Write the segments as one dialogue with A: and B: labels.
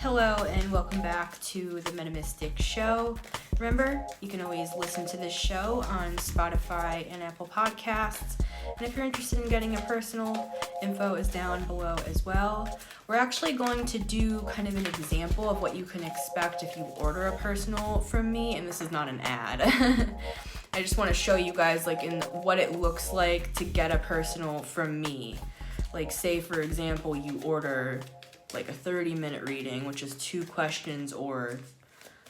A: Hello and welcome back to the Metamystic Show. Remember, you can always listen to this show on Spotify and Apple Podcasts. And if you're interested in getting a personal, info is down below as well. We're actually going to do kind of an example of what you can expect if you order a personal from me, and this is not an ad. I just want to show you guys like in what it looks like to get a personal from me. Like say for example, you order like a 30-minute reading, which is 2 questions or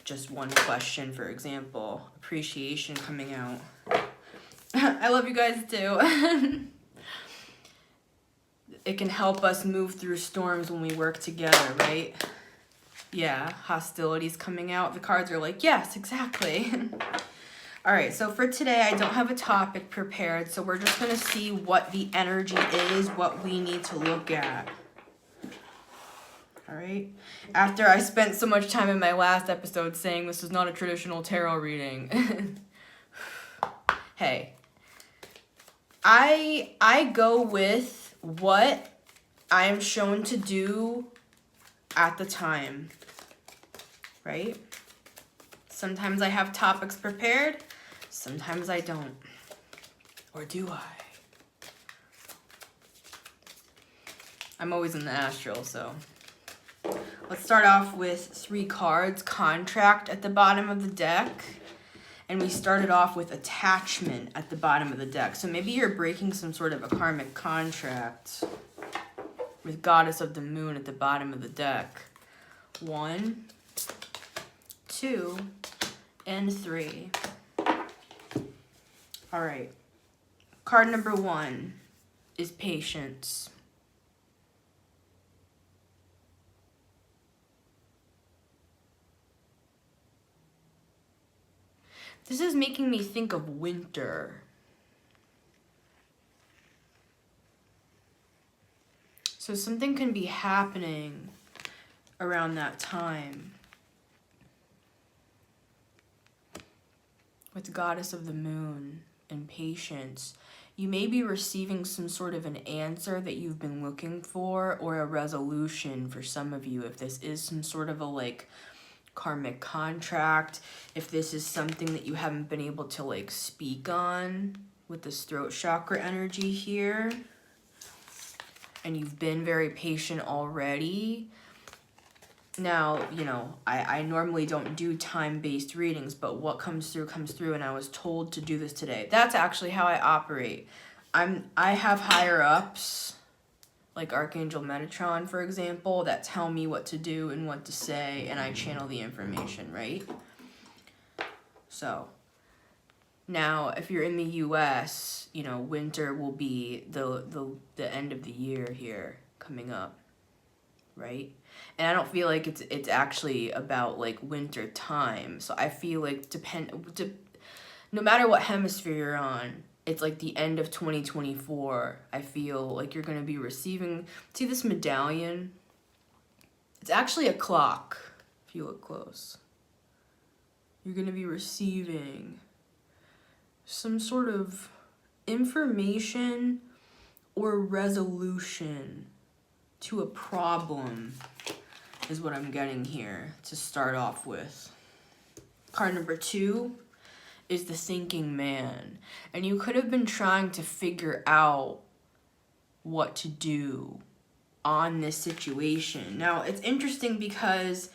A: just 1 question, for example. Appreciation coming out. I love you guys too. It can help us move through storms when we work together, right? Yeah, hostilities coming out. The cards are like, yes, exactly. All right, so for today, I don't have a topic prepared, so we're just gonna see what the energy is, what we need to look at. All right. After I spent so much time in my last episode saying this is not a traditional tarot reading. Hey, I go with what I am shown to do at the time, right? Sometimes I have topics prepared, sometimes I don't. Or do I? I'm always in the astral, so. Let's start off with 3 cards, contract at the bottom of the deck. And we started off with attachment at the bottom of the deck. So maybe you're breaking some sort of a karmic contract with goddess of the moon at the bottom of the deck. 1, 2, and 3. All right. Card number 1 is patience. This is making me think of winter. So something can be happening around that time. With the goddess of the moon and patience, you may be receiving some sort of an answer that you've been looking for, or a resolution for some of you, if this is some sort of a like karmic contract, if this is something that you haven't been able to like speak on with this throat chakra energy here, and you've been very patient already. Now, you know, I normally don't do time-based readings, but what comes through, and I was told to do this today. That's actually how I operate. I have higher ups, like Archangel Metatron, for example, that tell me what to do and what to say, and I channel the information, right? So, now, if you're in the U.S., you know, winter will be the end of the year here coming up, right? And I don't feel like it's actually about, like, winter time. So I feel like no matter what hemisphere you're on, it's like the end of 2024. I feel like you're going to be receiving... See this medallion? It's actually a clock, if you look close. You're going to be receiving some sort of information or resolution to a problem is what I'm getting here to start off with. Card number 2 is the thinking man. And you could have been trying to figure out what to do on this situation. Now, it's interesting because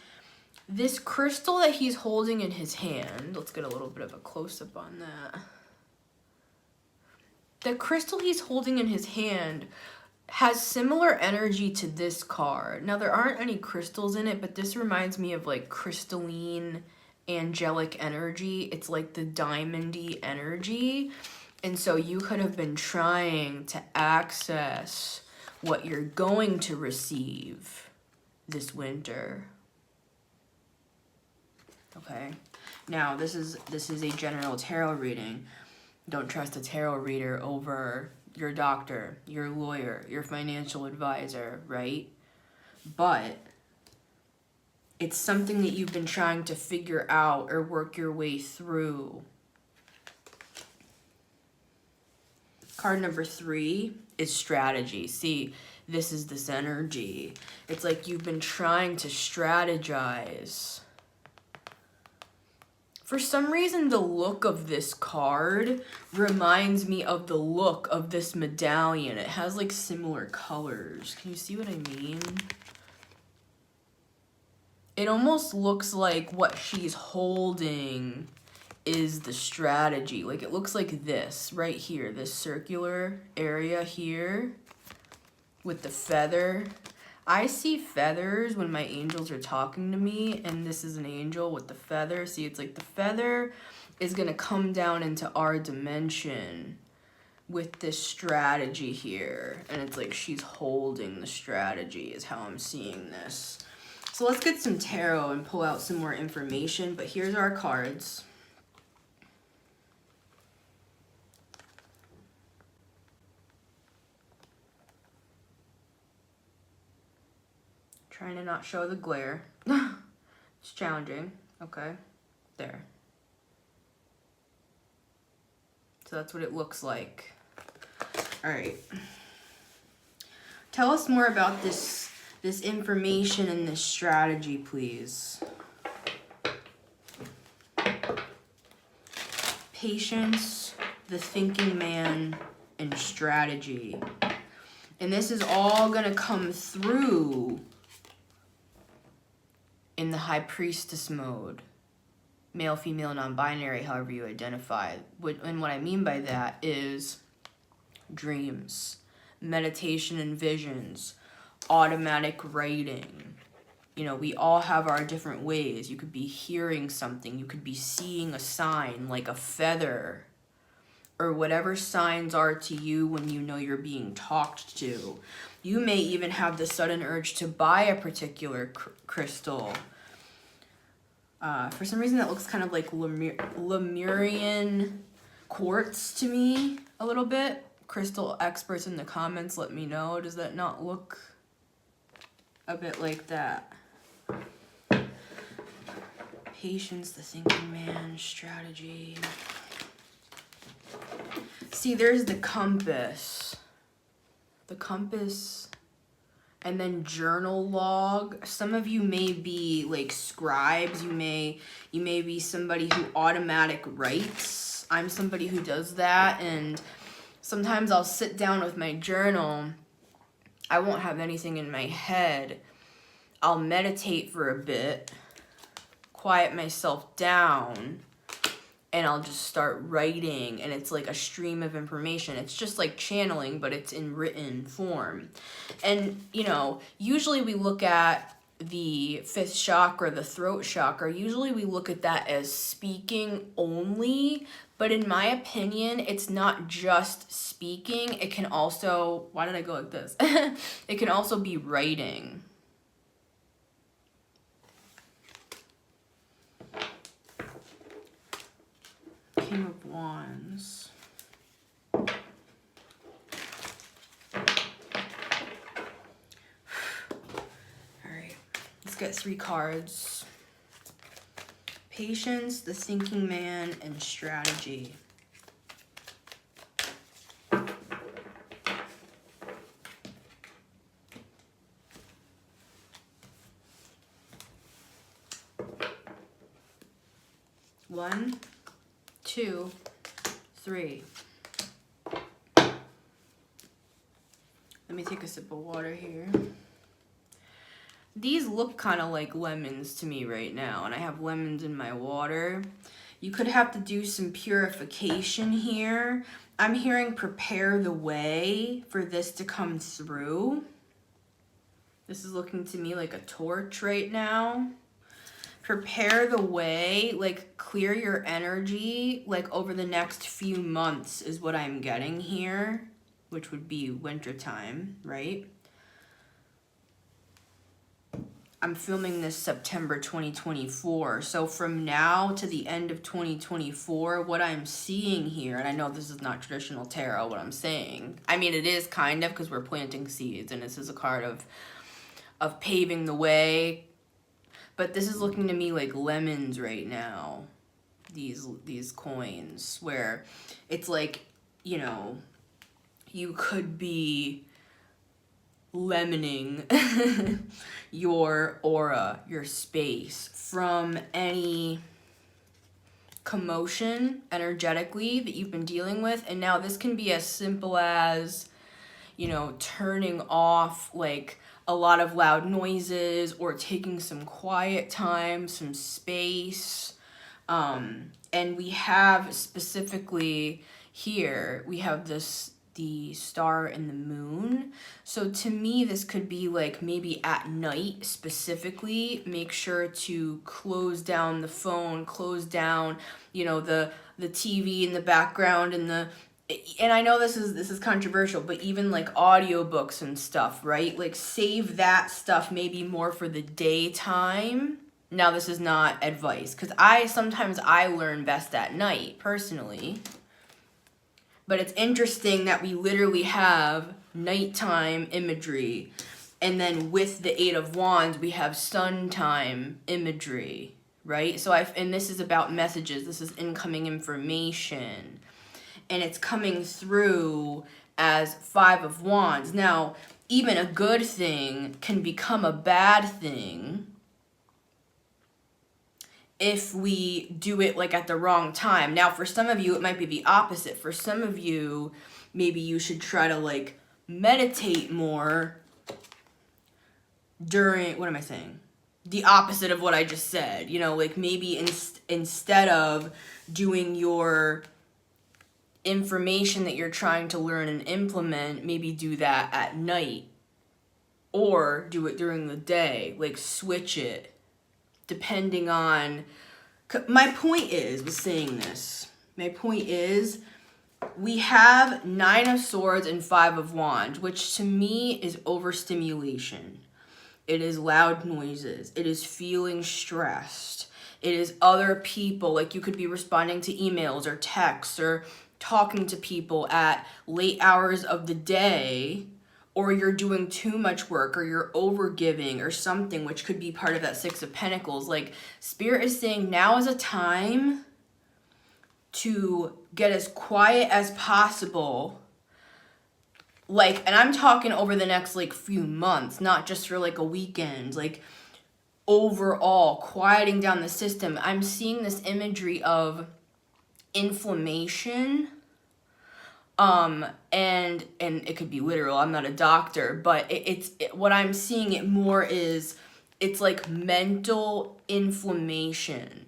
A: this crystal that he's holding in his hand, let's get a little bit of a close-up on that. The crystal he's holding in his hand has similar energy to this card. Now, there aren't any crystals in it, but this reminds me of like crystalline angelic energy. It's like the diamondy energy. And so you could have been trying to access what you're going to receive this winter. Okay. Now, this is a general tarot reading. Don't trust a tarot reader over your doctor, your lawyer, your financial advisor, right? But it's something that you've been trying to figure out or work your way through. Card number 3 is strategy. See, this is this energy. It's like you've been trying to strategize. For some reason, the look of this card reminds me of the look of this medallion. It has like similar colors. Can you see what I mean? It almost looks like what she's holding is the strategy. Like it looks like this right here, this circular area here with the feather. I see feathers when my angels are talking to me, and this is an angel with the feather. See, it's like the feather is gonna come down into our dimension with this strategy here. And it's like she's holding the strategy is how I'm seeing this. So let's get some tarot and pull out some more information, but here's our cards. Trying to not show the glare. It's challenging. Okay, there. So that's what it looks like. All right. Tell us more about this information and this strategy, please. Patience, the thinking man, and strategy. And this is all gonna come through in the high priestess mode. Male, female, non-binary, however you identify. And what I mean by that is dreams, meditation and visions, automatic writing. You know, we all have our different ways. You could be hearing something. You could be seeing a sign like a feather or whatever signs are to you when you know you're being talked to. You may even have the sudden urge to buy a particular crystal. For some reason, that looks kind of like Lemurian quartz to me a little bit. Crystal experts in the comments, let me know. Does that not look a bit like that? Patience, the thinking man, strategy. See, there's the compass. The compass, and then journal log. Some of you may be like scribes. You may be somebody who automatic writes. I'm somebody who does that, and sometimes I'll sit down with my journal. I won't have anything in my head. I'll meditate for a bit, quiet myself down, and I'll just start writing, and it's like a stream of information. It's just like channeling, but it's in written form. And, you know, usually we look at the fifth chakra, the throat chakra, usually we look at that as speaking only, but in my opinion, it's not just speaking. It can also, why did I go like this? It can also be writing. King of Wands. All right, let's get 3 cards. Patience, the thinking man, and strategy. One, 2, 3. Let me take a sip of water here. These look kind of like lemons to me right now, and I have lemons in my water. You could have to do some purification here. I'm hearing prepare the way for this to come through. This is looking to me like a torch right now. Prepare the way, like clear your energy, like over the next few months is what I'm getting here, which would be wintertime, right? I'm filming this September 2024. So from now to the end of 2024, what I'm seeing here, and I know this is not traditional tarot, what I'm saying. I mean, it is kind of, because we're planting seeds, and this is a card of paving the way. But this is looking to me like lemons right now, these coins, where it's like, you know, you could be lemoning your aura, your space from any commotion energetically that you've been dealing with. And now this can be as simple as, turning off like a lot of loud noises or taking some quiet time, some space. And we have specifically here, we have the star and the moon. So to me, this could be like maybe at night specifically, make sure to close down the phone, close down, the TV in the background and I know this is controversial, but even like audiobooks and stuff, right? Like save that stuff maybe more for the daytime. Now this is not advice, because sometimes I learn best at night personally. But it's interesting that we literally have nighttime imagery, and then with the Eight of Wands we have sun time imagery, right? And this is about messages. This is incoming information. And it's coming through as Five of Wands. Now, even a good thing can become a bad thing if we do it like at the wrong time. Now, for some of you, it might be the opposite. For some of you, maybe you should try to like meditate more during, what am I saying? The opposite of what I just said. Like maybe instead of doing your information that you're trying to learn and implement, maybe do that at night or do it during the day. Like switch it depending on, my point is we have Nine of Swords and Five of Wands, which to me is overstimulation. It is loud noises. It is feeling stressed. It is other people, like you could be responding to emails or texts or talking to people at late hours of the day, or you're doing too much work, or you're overgiving or something, which could be part of that Six of Pentacles. Like Spirit is saying now is a time to get as quiet as possible. Like, and I'm talking over the next like few months, not just for like a weekend, like overall quieting down the system. I'm seeing this imagery of inflammation, and it could be literal. I'm not a doctor, but what I'm seeing it more is it's like mental inflammation,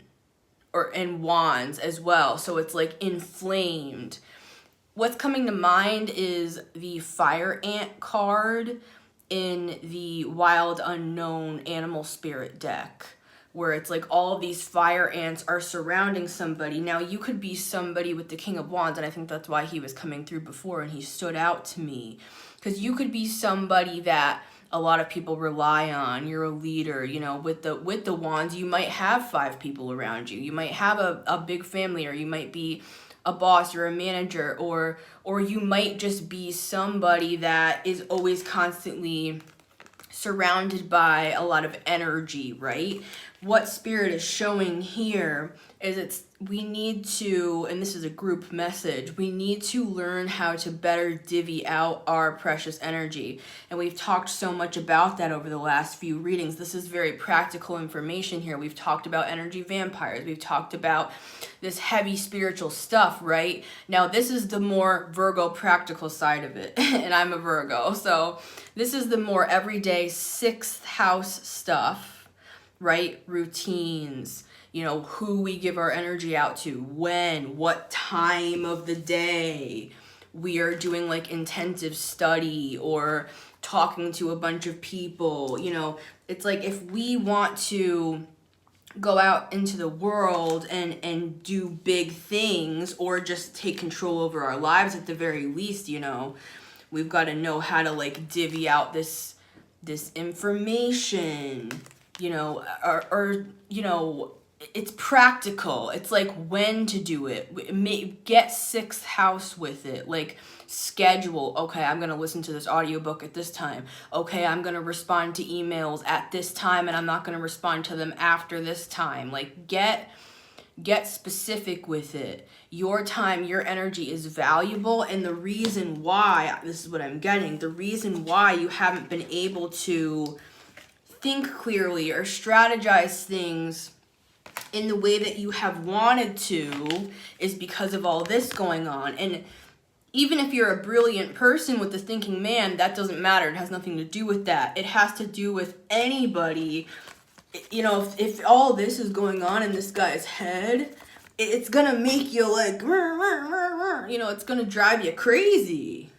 A: and wands as well. So it's like inflamed. What's coming to mind is the fire ant card in the Wild Unknown Animal Spirit deck, where it's like all of these fire ants are surrounding somebody. Now, you could be somebody with the King of Wands, and I think that's why he was coming through before, and he stood out to me. Because you could be somebody that a lot of people rely on. You're a leader, with the wands, you might have 5 people around you. You might have a big family, or you might be a boss or a manager, or you might just be somebody that is always constantly surrounded by a lot of energy, right? What Spirit is showing here is we need to, and this is a group message, we need to learn how to better divvy out our precious energy. And we've talked so much about that over the last few readings. This is very practical information here. We've talked about energy vampires. We've talked about this heavy spiritual stuff, right? Now, this is the more Virgo practical side of it. And I'm a Virgo. So this is the more everyday 6th house stuff, right? Routines, who we give our energy out to, when, what time of the day. We are doing like intensive study or talking to a bunch of people. It's like if we want to go out into the world and do big things, or just take control over our lives at the very least, we've got to know how to like divvy out this information, or it's practical. It's like when to do it. Get 6th house with it. Like schedule. Okay, I'm going to listen to this audiobook at this time. Okay, I'm going to respond to emails at this time, and I'm not going to respond to them after this time. Like get Get specific with it. Your time, your energy is valuable, and the reason why, this is what I'm getting, the reason why you haven't been able to think clearly or strategize things in the way that you have wanted to is because of all this going on. And even if you're a brilliant person with a thinking man, that doesn't matter. It has nothing to do with that. It has to do with anybody. You know, if all this is going on in this guy's head, it's gonna make you like, you know, it's gonna drive you crazy.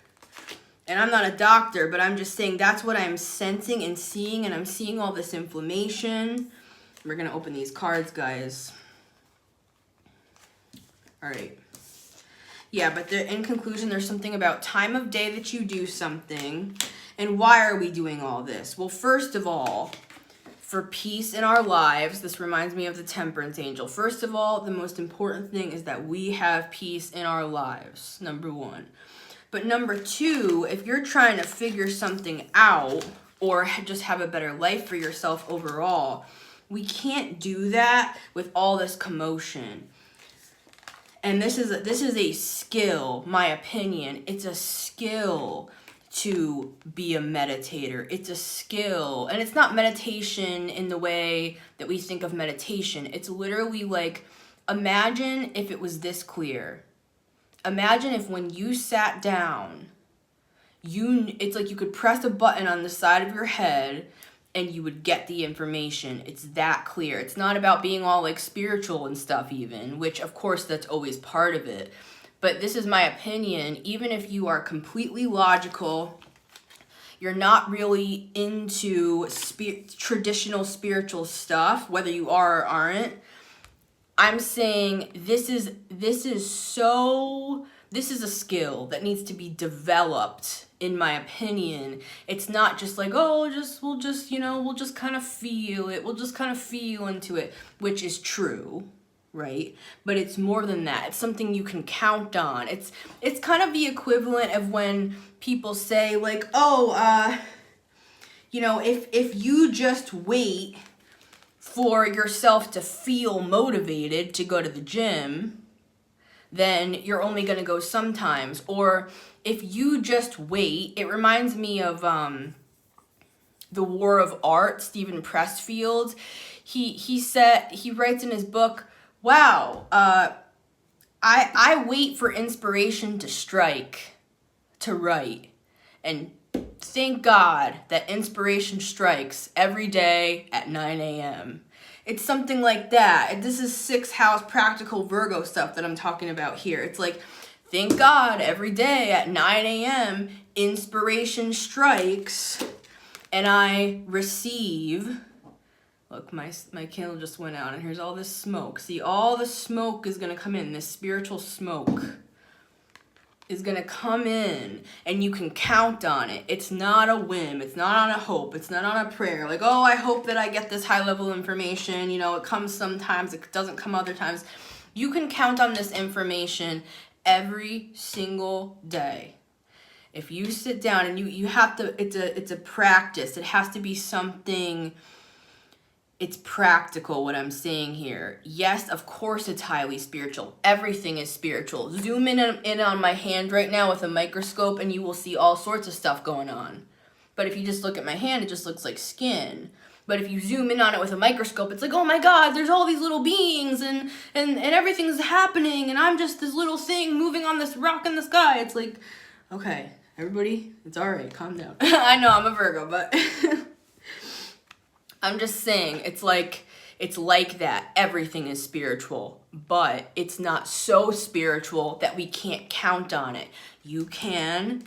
A: And I'm not a doctor, but I'm just saying that's what I'm sensing and seeing, and I'm seeing all this inflammation. We're gonna open these cards, guys. All right. Yeah, but in conclusion, there's something about time of day that you do something. And why are we doing all this? Well, first of all, for peace in our lives, this reminds me of the Temperance Angel. First of all, the most important thing is that we have peace in our lives, number one. But number two, if you're trying to figure something out or just have a better life for yourself overall, we can't do that with all this commotion. And this is a skill, my opinion. It's a skill to be a meditator. It's a skill. And it's not meditation in the way that we think of meditation. It's literally like, imagine if it was this clear. Imagine if when you sat down, it's like you could press a button on the side of your head and you would get the information. It's that clear. It's not about being all like spiritual and stuff even, which of course that's always part of it. But this is my opinion. Even if you are completely logical, you're not really into traditional spiritual stuff, whether you are or aren't, I'm saying this is a skill that needs to be developed, in my opinion. It's not just like, oh, we'll just kind of feel it. We'll just kind of feel into it, which is true, right? But it's more than that. It's something you can count on. It's kind of the equivalent of when people say like, oh, if you just wait for yourself to feel motivated to go to the gym, then you're only going to go sometimes. Or if you just wait, it reminds me of The War of Art, Stephen Pressfield. He writes in his book, wow, I wait for inspiration to strike, to write. And thank God that inspiration strikes every day at 9 a.m. It's something like that. This is 6th house practical Virgo stuff that I'm talking about here. It's like, thank God every day at 9 a.m. inspiration strikes and I receive. Look, my candle just went out and here's all this smoke. See, all the smoke is going to come in. This spiritual smoke is going to come in and you can count on it. It's not a whim. It's not on a hope. It's not on a prayer. Like, oh, I hope that I get this high level information. You know, it comes sometimes. It doesn't come other times. You can count on this information every single day. If you sit down and you have to, it's a practice. It has to be something. It's practical, what I'm saying here. Yes, of course it's highly spiritual. Everything is spiritual. Zoom in on my hand right now with a microscope and you will see all sorts of stuff going on. But if you just look at my hand, it just looks like skin. But if you zoom in on it with a microscope, it's like, oh my God, there's all these little beings and everything's happening and I'm just this little thing moving on this rock in the sky. It's like, okay, everybody, it's all right, calm down. I know I'm a Virgo, but... I'm just saying, it's like that. Everything is spiritual, but it's not so spiritual that we can't count on it. You can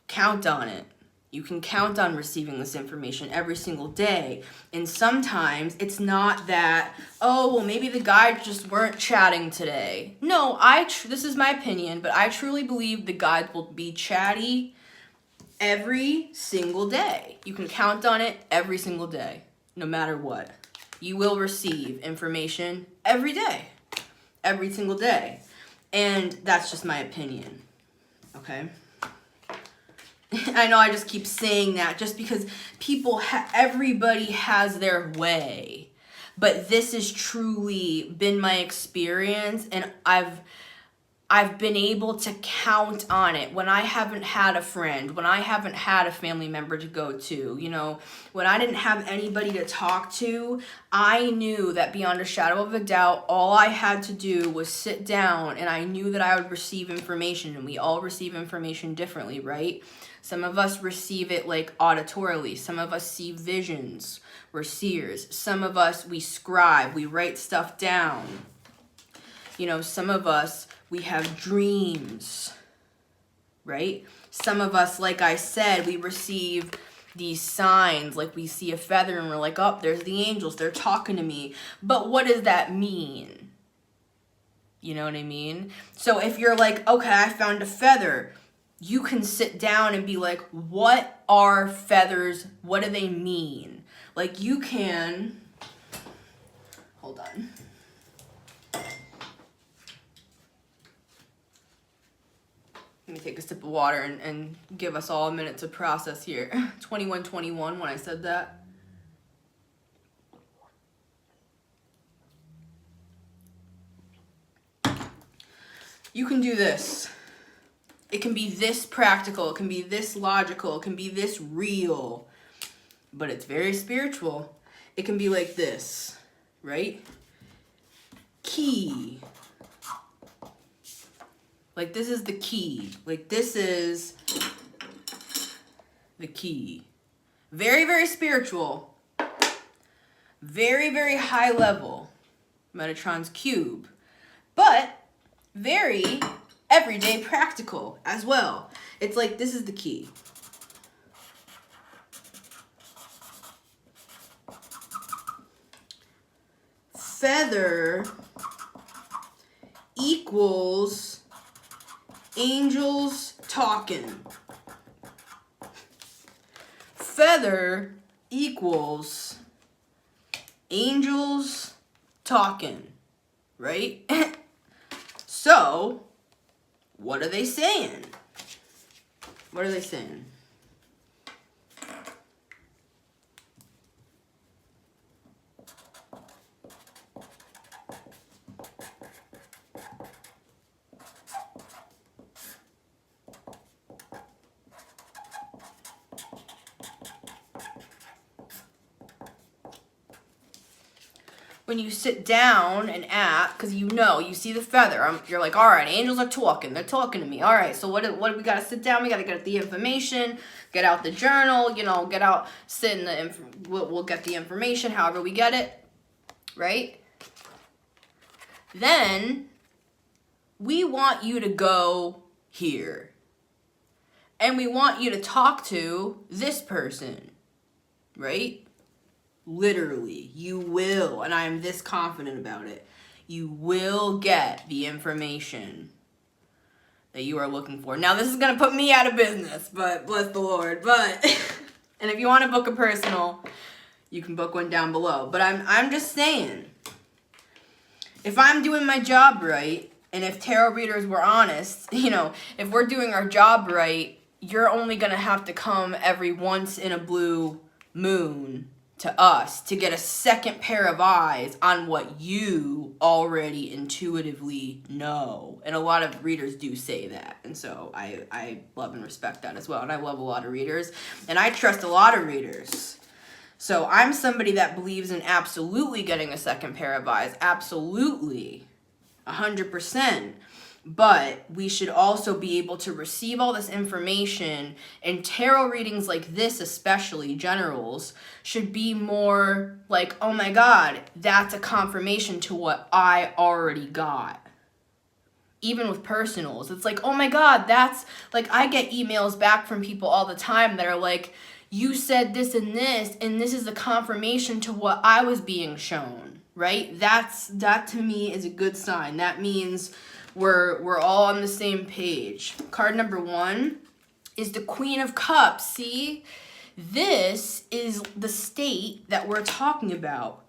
A: count on it. You can count on receiving this information every single day. And sometimes it's not that, oh, well, maybe the guides just weren't chatting today. No, this is my opinion, but I truly believe the guides will be chatty every single day. You can count on it every single day. No matter what, you will receive information every day, every single day. And that's just my opinion, okay? I know I just keep saying that just because everybody has their way. but this has truly been my experience, and I've been able to count on it when I haven't had a friend, when I haven't had a family member to go to, you know, when I didn't have anybody to talk to. I knew that beyond a shadow of a doubt, all I had to do was sit down, and I knew that I would receive information, and we all receive information differently, right? Some of us receive it like auditorily. Some of us see visions. We're seers. Some of us, we scribe. We write stuff down. You know, some of us, we have dreams, right? Some of us, like I said, we receive these signs, like we see a feather and we're like, oh, there's the angels, they're talking to me. But what does that mean? You know what I mean? So if you're like, okay, I found a feather, you can sit down and be like, what are feathers? What do they mean? Like you can, hold on. Let me take a sip of water and give us all a minute to process here. 21:21 when I said that. You can do this. It can be this practical. It can be this logical. It can be this real. But it's very spiritual. It can be like this, right? Key. Like this is the key. Like this is the key. Very, very spiritual. Very, very high level. Metatron's cube. But very everyday practical as well. It's like this is the key. Feather equals angels talking. Feather equals angels talking, right? So, what are they saying? What are they saying? When you sit down and act, because you know, you see the feather, you're like, all right, angels are talking. They're talking to me. All right, so what do we got to sit down? We got to get the information, get out the journal, you know, get out, sit in the, we'll get the information however we get it, right? Then we want you to go here. And we want you to talk to this person, right? Literally, you will, and I am this confident about it, you will get the information that you are looking for. Now, this is going to put me out of business, but bless the Lord. But, and if you want to book a personal, you can book one down below. But I'm just saying, if I'm doing my job right, and if tarot readers were honest, you know, if we're doing our job right, you're only going to have to come every once in a blue moon to us to get a second pair of eyes on what you already intuitively know. And a lot of readers do say that. And so I love and respect that as well. And I love a lot of readers. And I trust a lot of readers. So I'm somebody that believes in absolutely getting a second pair of eyes. Absolutely. 100%. But we should also be able to receive all this information, and tarot readings like this, especially generals, should be more like, oh my God, that's a confirmation to what I already got. Even with personals, it's like, oh my God, that's like, I get emails back from people all the time that are like, you said this, and this is the confirmation to what I was being shown, right? That to me is a good sign. That means we're all on the same page. Card number 1 is the Queen of Cups. See, this is the state that we're talking about.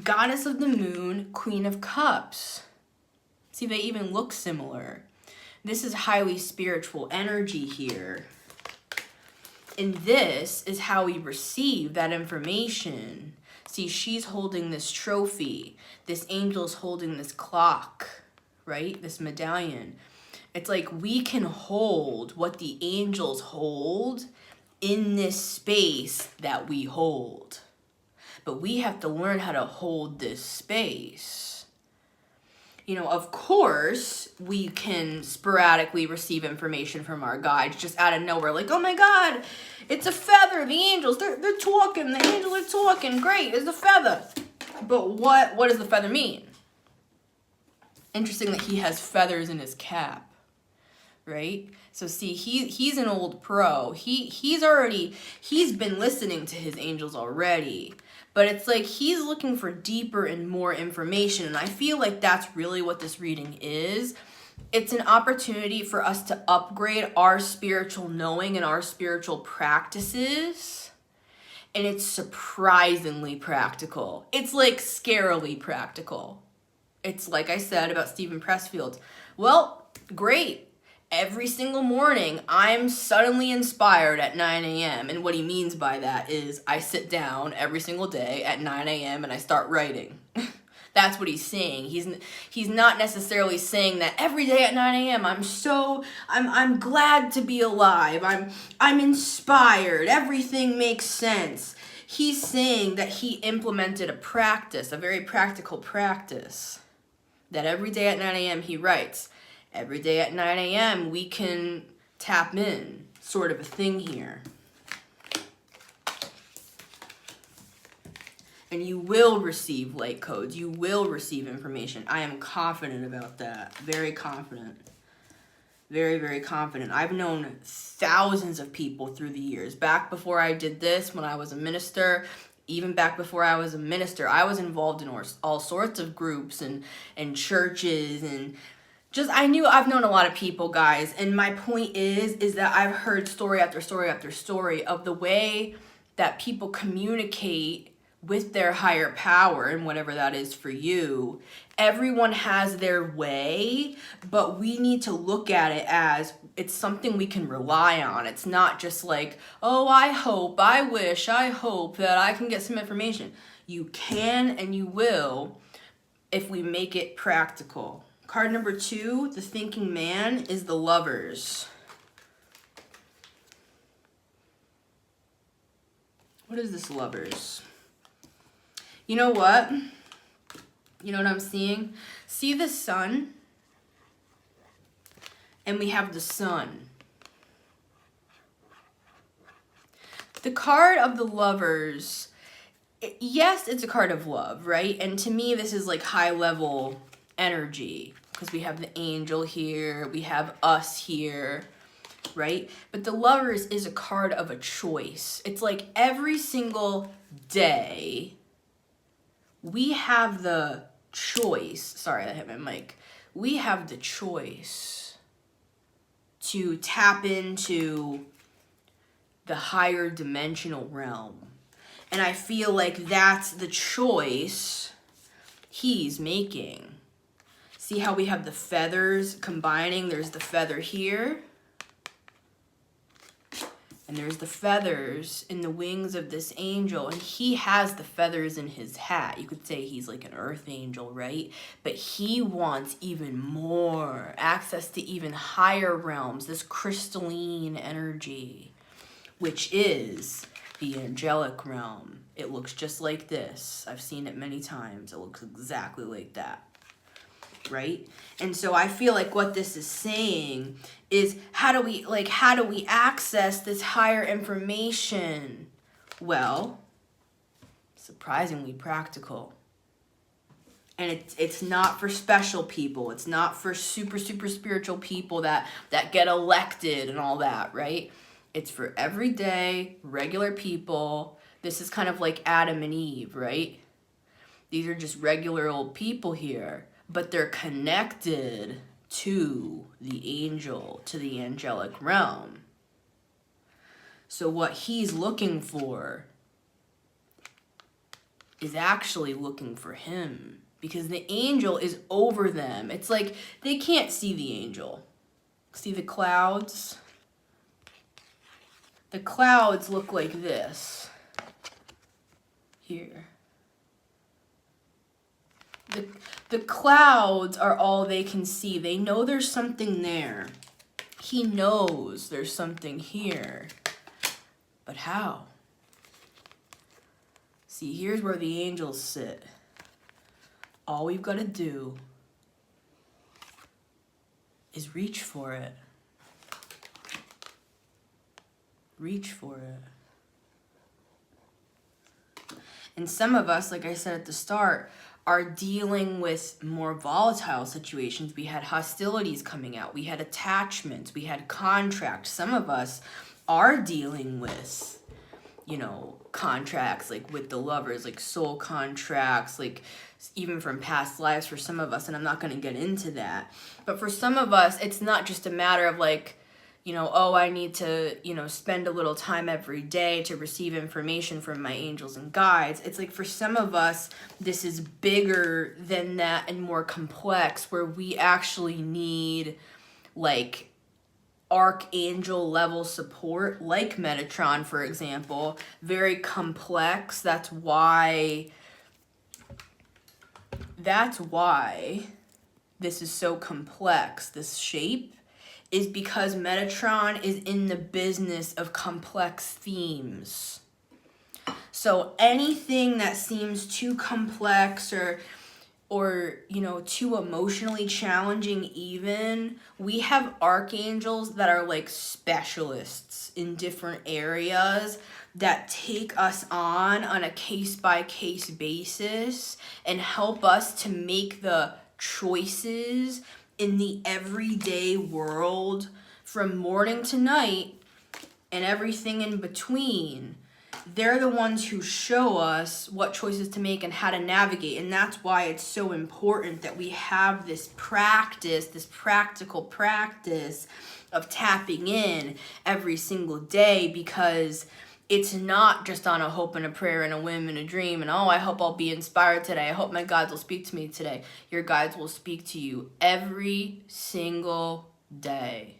A: Goddess of the Moon, Queen of Cups. See, they even look similar. This is highly spiritual energy here. And this is how we receive that information. See, she's holding this trophy. This angel's holding this clock, right? This medallion. It's like we can hold what the angels hold in this space that we hold. But we have to learn how to hold this space. You know, of course, we can sporadically receive information from our guides just out of nowhere. Like, oh my God, it's a feather. The angels, they're talking. The angels are talking. Great, it's a feather. But what does the feather mean? Interesting that he has feathers in his cap, right? So see, he's an old pro. He's been listening to his angels already. But it's like he's looking for deeper and more information. And I feel like that's really what this reading is. It's an opportunity for us to upgrade our spiritual knowing and our spiritual practices. And it's surprisingly practical. It's like scarily practical. It's like I said about Stephen Pressfield. Well, great. Every single morning, I'm suddenly inspired at 9 a.m. And what he means by that is I sit down every single day at 9 a.m. and I start writing. That's what he's saying. He's not necessarily saying that every day at 9 a.m. I'm glad to be alive. I'm inspired. Everything makes sense. He's saying that he implemented a practice, a very practical practice, that every day at 9 a.m. he writes. Every day at 9 a.m. we can tap in, sort of a thing here. And you will receive light codes. You will receive information. I am confident about that. Very confident. Very, very confident. I've known thousands of people through the years. Back before I did this, when I was a minister, even back before I was a minister, I was involved in all sorts of groups and churches and I've known a lot of people, guys, and my point is that I've heard story after story after story of the way that people communicate with their higher power and whatever that is for you. Everyone has their way, but we need to look at it as it's something we can rely on. It's not just like, oh, I hope, I wish, I hope that I can get some information. You can and you will if we make it practical. Card number 2, the thinking man, is the Lovers. What is this Lovers? You know what? You know what I'm seeing? See the sun? And we have the sun. The card of the Lovers, yes, it's a card of love, right? And to me, this is like high level energy. Because we have the angel here, we have us here, right? But the Lovers is a card of a choice. It's like every single day, we have the choice. Sorry, I hit my mic. We have the choice to tap into the higher dimensional realm. And I feel like that's the choice he's making. See how we have the feathers combining? There's the feather here. And there's the feathers in the wings of this angel. And he has the feathers in his hat. You could say he's like an earth angel, right? But he wants even more. Access to even higher realms. This crystalline energy, which is the angelic realm. It looks just like this. I've seen it many times. It looks exactly like that. Right? And so I feel like what this is saying is how do we access this higher information? Well, surprisingly practical. And it's not for special people. It's not for super spiritual people that get elected and all that, right? It's for everyday, regular people. This is kind of like Adam and Eve, right? These are just regular old people here. But they're connected to the angel, to the angelic realm. So what he's looking for is actually looking for him. Because the angel is over them. It's like they can't see the angel. See the clouds? The clouds look like this. Here. the clouds are all they can see. They know there's something there. He knows there's something here. But how? See, here's where the angels sit. All we've got to do is reach for it. Reach for it. And some of us, like I said at the start, are dealing with more volatile situations. We had hostilities coming out. We had attachments. We had contracts. Some of us are dealing with, you know, contracts, like with the lovers, like soul contracts, like even from past lives for some of us. And I'm not going to get into that. But for some of us, it's not just a matter of like, you know, oh, I need to, you know, spend a little time every day to receive information from my angels and guides. It's like for some of us, this is bigger than that and more complex, where we actually need like archangel level support, like Metatron, for example. Very complex. That's why this is so complex, this shape, is because Metatron is in the business of complex themes. So anything that seems too complex or you know, too emotionally challenging even, we have archangels that are like specialists in different areas that take us on a case-by-case basis and help us to make the choices in the everyday world from morning to night and everything in between. They're the ones who show us what choices to make and how to navigate. And that's why it's so important that we have this practice, this practical practice of tapping in every single day, because it's not just on a hope and a prayer and a whim and a dream and, oh, I hope I'll be inspired today. I hope my guides will speak to me today. Your guides will speak to you every single day.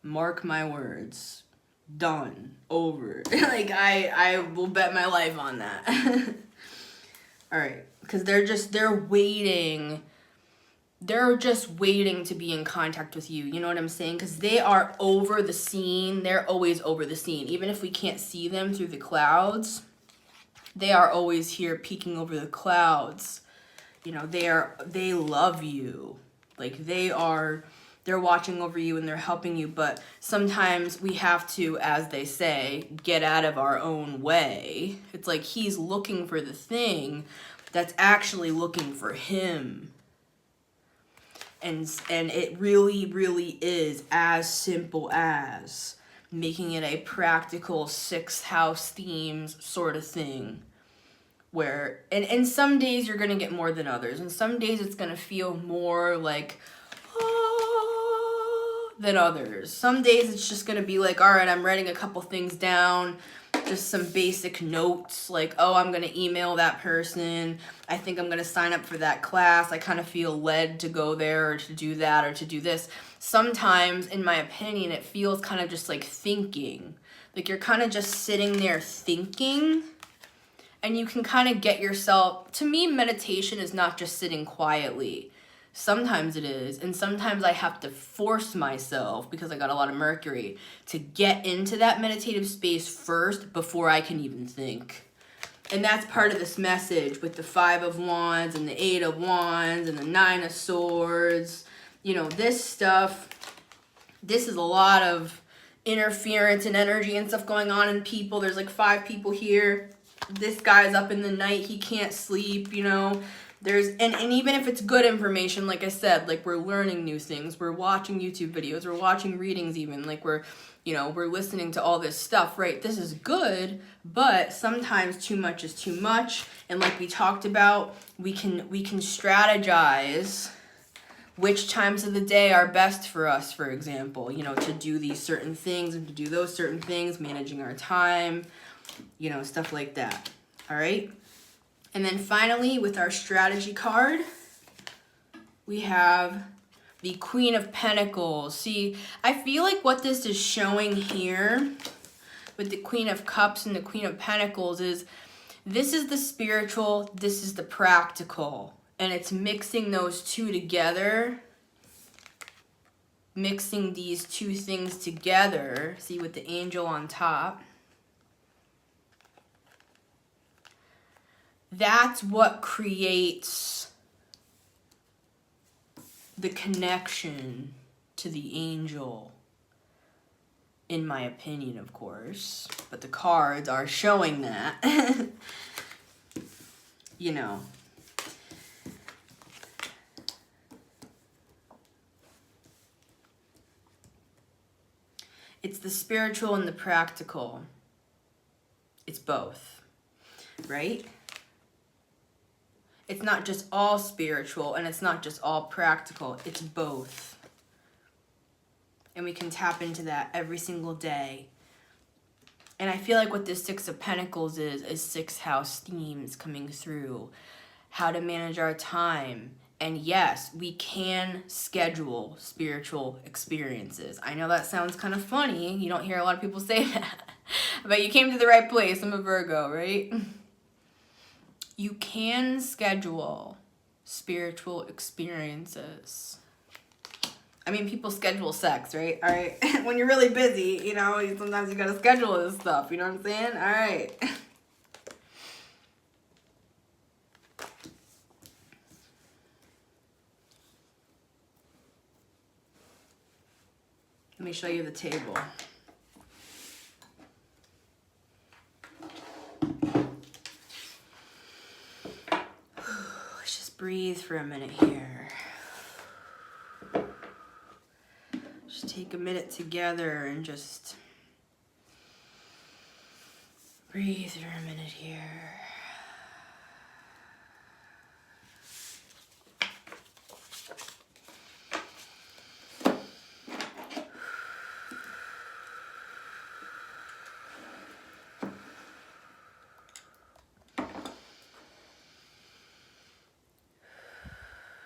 A: Mark my words. Done. Over. Like, I will bet my life on that. All right. Because they're waiting. They're just waiting to be in contact with you. You know what I'm saying? Because they are over the scene. They're always over the scene. Even if we can't see them through the clouds, they are always here peeking over the clouds. You know, they love you. Like, they're watching over you and they're helping you. But sometimes we have to, as they say, get out of our own way. It's like he's looking for the thing that's actually looking for him. And it really, really is as simple as making it a practical sixth house themes sort of thing. Where, and some days you're going to get more than others. And some days it's going to feel more like, than others. Some days it's just going to be like, all right, I'm writing a couple things down. Just some basic notes like, oh, I'm going to email that person. I think I'm going to sign up for that class. I kind of feel led to go there or to do that or to do this. Sometimes, in my opinion, it feels kind of just like thinking. Like you're kind of just sitting there thinking, and you can kind of get yourself... To me, meditation is not just sitting quietly. Sometimes it is, and sometimes I have to force myself, because I got a lot of Mercury, to get into that meditative space first before I can even think. And that's part of this message with the 5 of Wands and the 8 of Wands and the 9 of Swords. You know, this stuff, this is a lot of interference and energy and stuff going on in people. There's like 5 people here. This guy's up in the night. He can't sleep, you know. And even if it's good information, like I said, like we're learning new things, we're watching YouTube videos, we're watching readings even, like we're listening to all this stuff, right? This is good, but sometimes too much is too much. And like we talked about, we can strategize which times of the day are best for us, for example, you know, to do these certain things and to do those certain things, managing our time, you know, stuff like that. All right. And then finally, with our strategy card, we have the Queen of Pentacles. See, I feel like what this is showing here with the Queen of Cups and the Queen of Pentacles is This is the spiritual, this is the practical. And it's mixing those two together. Mixing these two things together. See, with the angel on top. That's what creates the connection to the angel. In my opinion, of course. But the cards are showing that. You know. It's the spiritual and the practical. It's both. Right? It's not just all spiritual and it's not just all practical. It's both. And we can tap into that every single day. And I feel like what this Six of Pentacles is sixth house themes coming through. How to manage our time. And yes, we can schedule spiritual experiences. I know that sounds kind of funny. You don't hear a lot of people say that. But you came to the right place. I'm a Virgo, right? You can schedule spiritual experiences. I mean, people schedule sex, right? All right. When you're really busy, you know, sometimes you gotta schedule this stuff. You know what I'm saying? All right. Let me show you the table. Let's just breathe for a minute here. Just take a minute together and just breathe for a minute here.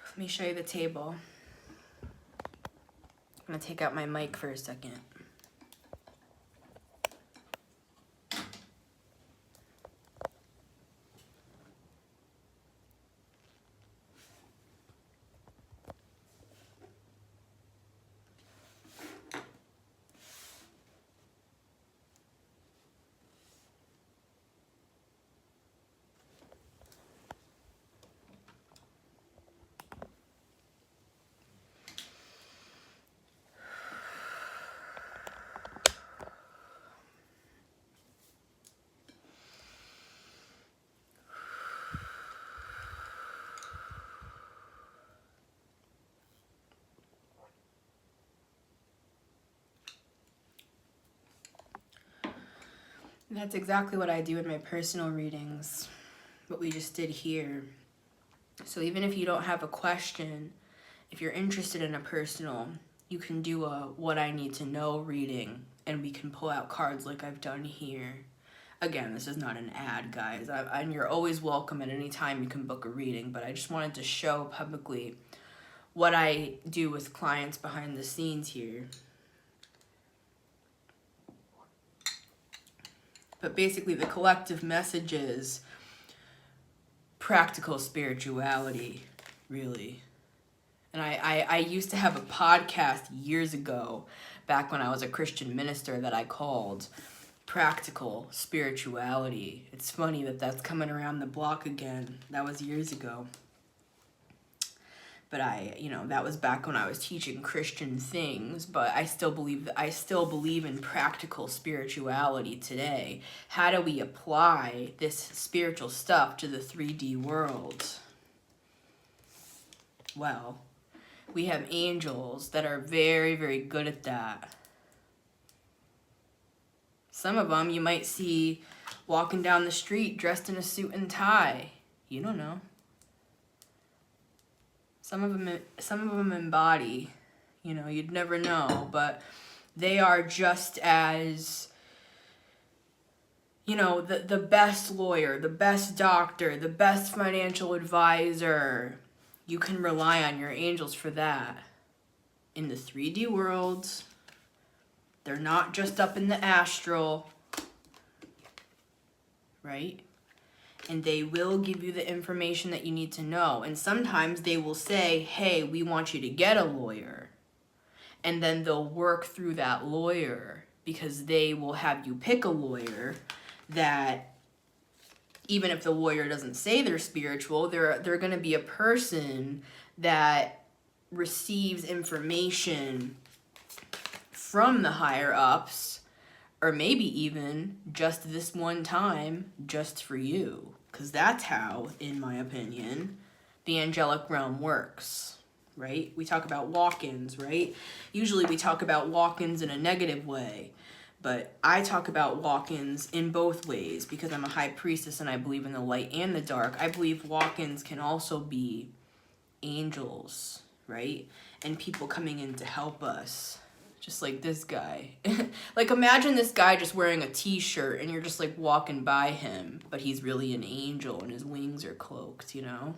A: Let me show you the table. I'm gonna take out my mic for a second. That's exactly what I do in my personal readings, what we just did here. So even if you don't have a question, if you're interested in a personal, you can do a what I need to know reading, and we can pull out cards like I've done here. Again, this is not an ad, guys, and you're always welcome at any time you can book a reading, but I just wanted to show publicly what I do with clients behind the scenes here. But basically, the collective message is practical spirituality, really. And I used to have a podcast years ago, back when I was a Christian minister, that I called Practical Spirituality. It's funny that that's coming around the block again. That was years ago. But that was back when I was teaching Christian things, but I still believe in practical spirituality today. How do we apply this spiritual stuff to the 3D world? Well, we have angels that are very, very good at that. Some of them you might see walking down the street dressed in a suit and tie. You don't know. Some of them embody, you'd never know, but they are just as, the best lawyer, the best doctor, the best financial advisor. You can rely on your angels for that. In the 3D world, they're not just up in the astral, right? And they will give you the information that you need to know. And sometimes they will say, hey, we want you to get a lawyer. And then they'll work through that lawyer, because they will have you pick a lawyer that, even if the lawyer doesn't say they're spiritual, they're going to be a person that receives information from the higher ups, or maybe even just this one time, just for you. Because that's how, in my opinion, the angelic realm works, right? We talk about walk-ins, right? Usually we talk about walk-ins in a negative way, but I talk about walk-ins in both ways, because I'm a high priestess and I believe in the light and the dark. I believe walk-ins can also be angels, right? And people coming in to help us. Just like this guy. Like, imagine this guy just wearing a t-shirt and you're just like walking by him, but he's really an angel and his wings are cloaked, you know?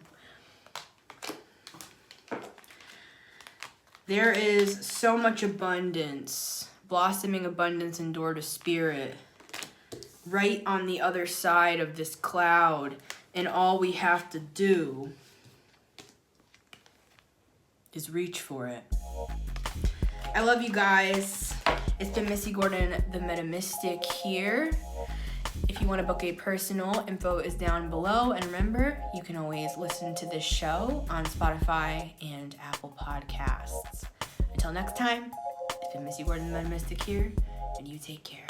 A: There is so much abundance, blossoming abundance and door to spirit right on the other side of this cloud, and all we have to do is reach for it. I love you guys. It's been Missy Gordon, the Meta Mystic here. If you want to book a personal, info is down below. And remember, you can always listen to this show on Spotify and Apple Podcasts. Until next time, it's been Missy Gordon, the Meta Mystic here, and you take care.